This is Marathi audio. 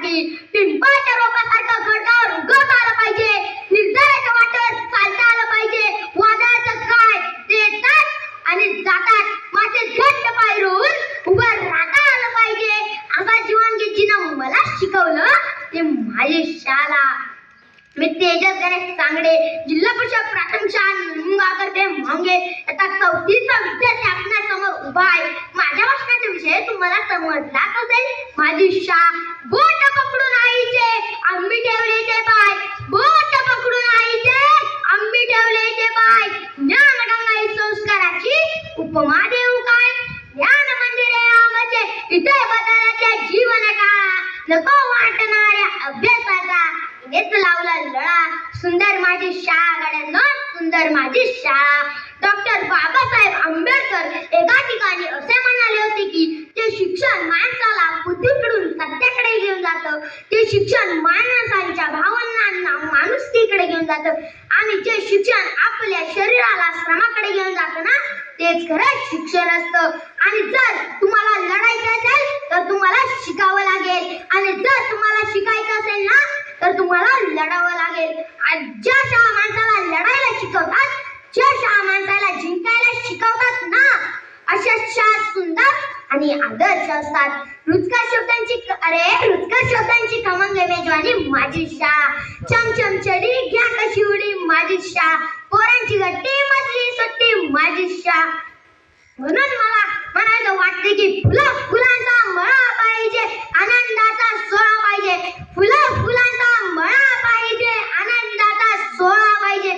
हवी. पिंपळाच्या रोपासारखं खडकावर उगवता आलं पाहिजे. निर्धाराच्या वाटेवर चालता आलं पाहिजे. वादळाचं काय ते येतात आणि जातात, मात्र घट्ट पाय रोवून उभं राहता आलं पाहिजे. असा जीवनगीतीनं मला शिकवलं ते माझी शाळा. मी तेजस गणेश सांगडे, जिल्हा परिषद प्राथमिक शाळा निमगावकर ते म्हांगे, आता 4थीचा विद्यार्थी आपल्यासमोर उभा आहे. माझ्या भाषणाचा विषय तुम्हाला समजलाच असेल. माझी शाळा. बोट पकडून आईचे आम्ही ठेवले ते पाय. बोट पकडून आईचे आम्ही ठेवले ते पाय. ज्ञानगंगा ही संस्काराची उपमा देऊ काय. ज्ञान मंदिरे आमचे इथे बदलाचे जीवन काळा. नको वाटणाऱ्या अभ्यासाचा हेच लावला लळा. सुंदर माझी शाळा गड्यांनो, सुंदर माझी शाळा. डॉक्टर बाबासाहेब आंबेडकर एका ठिकाणी असे म्हणाले होते की ते शिक्षण माणसाला बुद्धीकडून सत्याकडे घेऊन जातं. ते शिक्षण माणसांच्या भावनांना माणुसकीकडे घेऊन जातं. आणि जे शिक्षण आपल्या शरीराला श्रमाकडे घेऊन जातं ना, तेच खरं शिक्षण असतं. आणि जर तुम्हाला लढायचं असेल तर तुम्हाला शिकावं लागेल. आणि जर तुम्हाला शिकायचं असेल ना तर तुम्हाला लढावं लागेल. ज्या शाळा माणसाला लढायला शिकवतात, ज्या शाळा माणसाला जिंकायला शिकवतात ना, अशा शाळा सुंदर आणि आदर्श असतात. रुचकर शब्दांची खमंग मेजवानी माझी शाळा. चमचम चढी घ्या कशी उडी माझी शाळा. पोरांची गट्टी मधली सुट्टी माझी शाळा. म्हणून मला म्हणायचं वाटते की फुलांचा मळा पाहिजे, आनंदाचा सोहळा पाहिजे. फुलांचा मळा पाहिजे, आनंदाचा सोहळा पाहिजे.